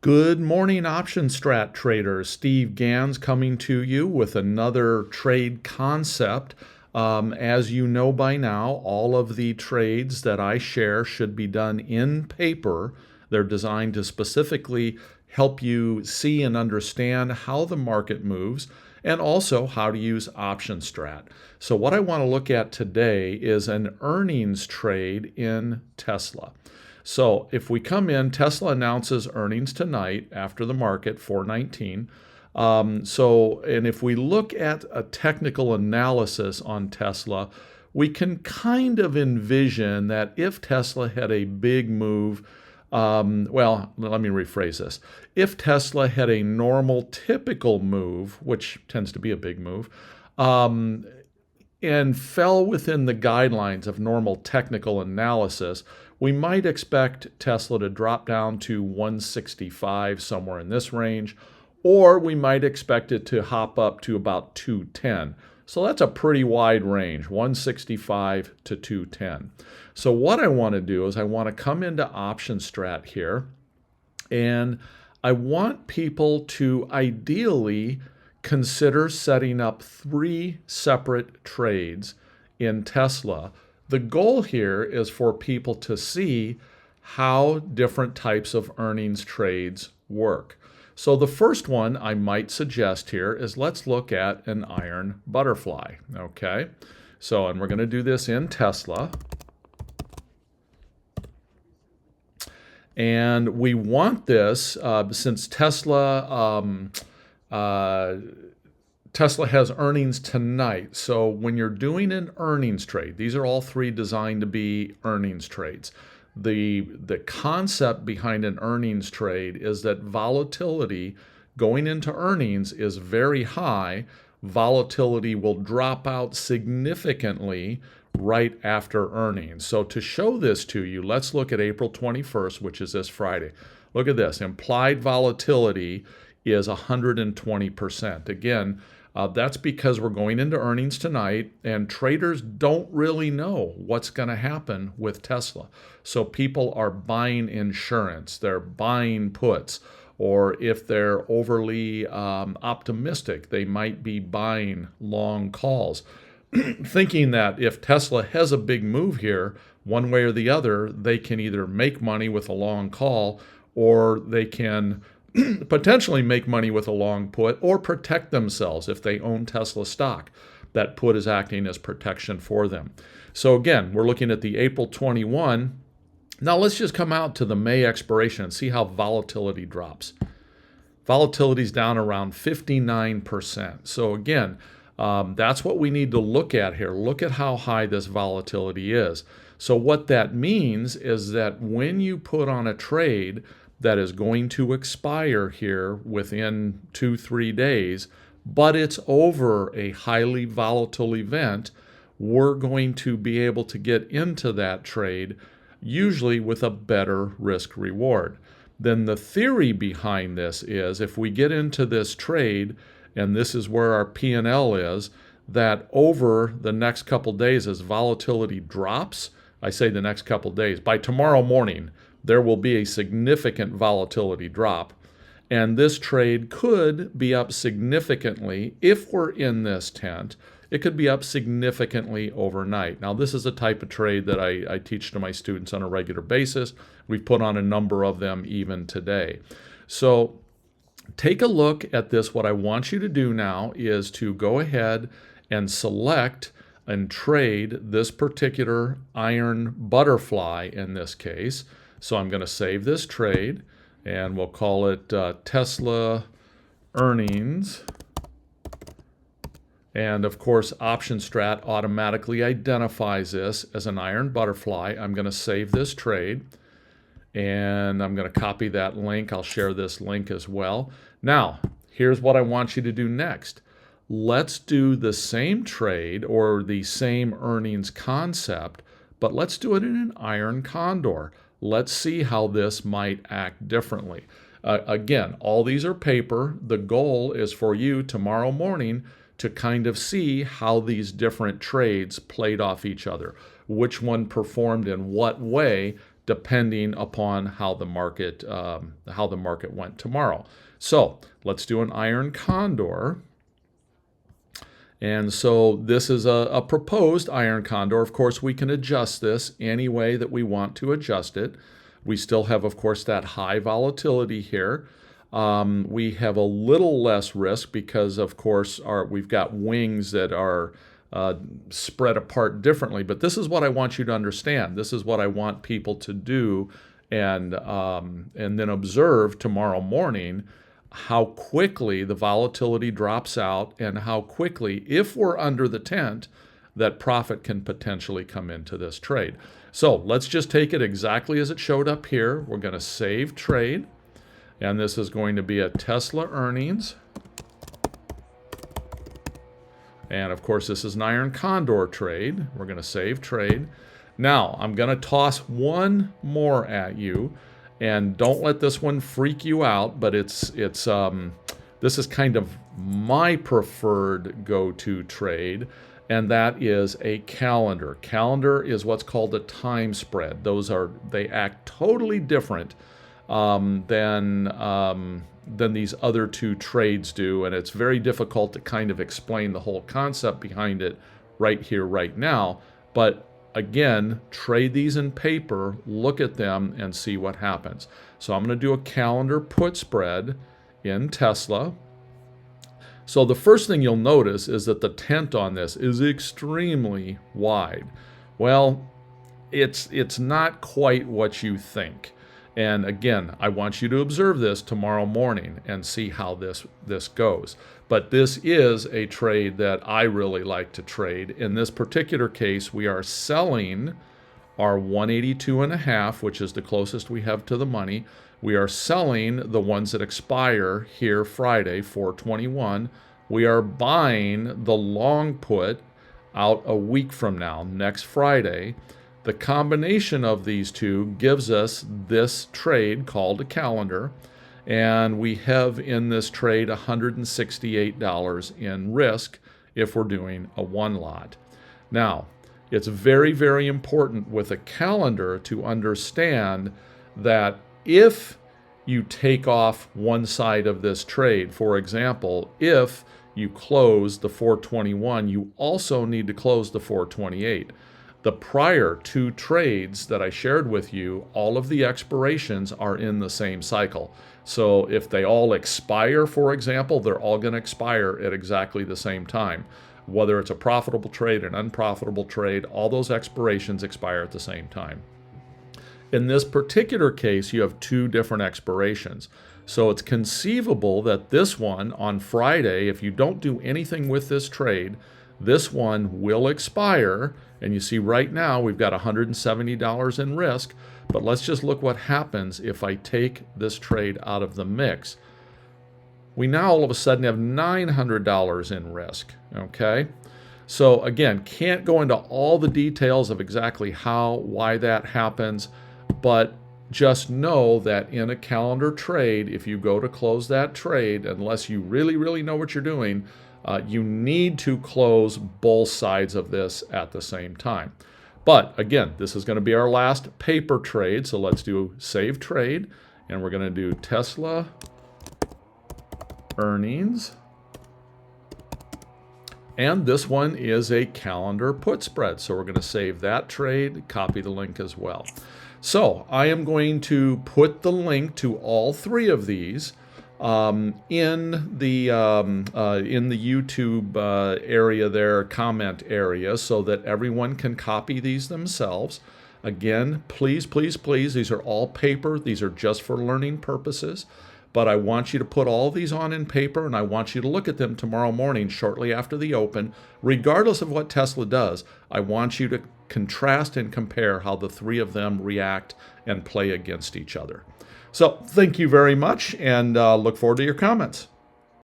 Good morning, OptionStrat traders. Steve Gans coming to you with another trade concept. As you know by now, all of the trades that I share should be done in paper. They're designed to specifically help you see and understand how the market moves and also how to use OptionStrat. So what I want to look at today is an earnings trade in Tesla. So if we come in, Tesla announces earnings tonight after the market, 419. And if we look at a technical analysis on Tesla, we can kind of envision that if Tesla had a big move, well, let me rephrase this. If Tesla had a normal, typical move, which tends to be a big move, and fell within the guidelines of normal technical analysis, we might expect Tesla to drop down to 165, somewhere in this range, or we might expect it to hop up to about 210. So that's a pretty wide range, 165 to 210. So what I want to do is I want to come into OptionStrat here, and I want people to ideally consider setting up 3 separate trades in Tesla. The goal here is for people to see how different types of earnings trades work. So the first one I might suggest here is let's look at an iron butterfly, okay? So, and we're going to do this in Tesla. And we want this, since Tesla has earnings tonight. So when you're doing an earnings trade, these are all 3 designed to be earnings trades. The concept behind an earnings trade is that volatility going into earnings is very high. Volatility will drop out significantly right after earnings. So to show this to you, let's look at April 21st, which is this Friday. Look at this. Implied volatility is 120%. Again, that's because we're going into earnings tonight, and traders don't really know what's going to happen with Tesla. So people are buying insurance, they're buying puts, or if they're overly optimistic, they might be buying long calls, thinking that if Tesla has a big move here, one way or the other, they can either make money with a long call, or they can potentially make money with a long put, or protect themselves if they own Tesla stock. That put is acting as protection for them. So again, we're looking at the April 21. Now let's just come out to the May expiration and see how volatility drops. Volatility is down around 59%. So again, that's what we need to look at here. Look at how high this volatility is. So what that means is that when you put on a trade that is going to expire here within 2-3 days, but it's over a highly volatile event, we're going to be able to get into that trade, usually with a better risk reward. Then the theory behind this is if we get into this trade, and this is where our P&L is, that over the next couple days as volatility drops, I say the next couple days, by tomorrow morning, there will be a significant volatility drop. And this trade could be up significantly if we're in this tent. It could be up significantly overnight. Now, this is a type of trade that I teach to my students on a regular basis. We've put on a number of them even today. So take a look at this. What I want you to do now is to go ahead and select and trade this particular iron butterfly in this case. So I'm going to save this trade, and we'll call it Tesla earnings. And of course, OptionStrat automatically identifies this as an iron butterfly. I'm going to save this trade, and I'm going to copy that link. I'll share this link as well. Now, here's what I want you to do next. Let's do the same trade or the same earnings concept, but let's do it in an iron condor. Let's see how this might act differently. Again, all these are paper. The goal is for you tomorrow morning to kind of see how these different trades played off each other, which one performed in what way depending upon how the market went tomorrow. So let's do an iron condor. And so this is a proposed iron condor. Of course, we can adjust this any way that we want to adjust it. We still have, of course, that high volatility here. We have a little less risk because, of course, we've got wings that are spread apart differently. But this is what I want you to understand. This is what I want people to do, and then observe tomorrow morning how quickly the volatility drops out and how quickly, if we're under the tent, that profit can potentially come into this trade. So let's just take it exactly as it showed up here. We're going to save trade, and this is going to be a Tesla earnings. And of course, this is an iron condor trade. We're going to save trade. Now, I'm going to toss one more at you. And don't let this one freak you out, but this is kind of my preferred go-to trade, and that is a calendar. Calendar is what's called a time spread. They act totally different than these other two trades do, and it's very difficult to kind of explain the whole concept behind it right here, right now. But again, trade these in paper, look at them, and see what happens. So I'm going to do a calendar put spread in Tesla. So the first thing you'll notice is that the tent on this is extremely wide. Well, it's not quite what you think. And again, I want you to observe this tomorrow morning and see how this goes. But this is a trade that I really like to trade. In this particular case, we are selling our 182.5, which is the closest we have to the money. We are selling the ones that expire here Friday, 4/21. We are buying the long put out a week from now, next Friday. The combination of these two gives us this trade called a calendar, and we have in this trade $168 in risk if we're doing a one lot. Now, it's very, very important with a calendar to understand that if you take off one side of this trade, for example, if you close the 421, you also need to close the 428. The prior two trades that I shared with you, all of the expirations are in the same cycle. So if they all expire, for example, they're all going to expire at exactly the same time. Whether it's a profitable trade, an unprofitable trade, all those expirations expire at the same time. In this particular case, you have two different expirations. So it's conceivable that this one on Friday, if you don't do anything with this trade, this one will expire. And you see right now we've got $170 in risk. But let's just look what happens if I take this trade out of the mix. We now all of a sudden have $900 in risk, okay? So again, can't go into all the details of exactly why that happens, but just know that in a calendar trade, if you go to close that trade, unless you really, really know what you're doing, you need to close both sides of this at the same time. But again, this is going to be our last paper trade, so let's do save trade, and we're going to do Tesla earnings. And this one is a calendar put spread, so we're going to save that trade, copy the link as well. So I am going to put the link to all three of these in the YouTube area there, comment area, so that everyone can copy these themselves. Again, please, please, please, these are all paper. These are just for learning purposes. But I want you to put all these on in paper, and I want you to look at them tomorrow morning shortly after the open. Regardless of what Tesla does, I want you to contrast and compare how the three of them react and play against each other. So thank you very much, and look forward to your comments.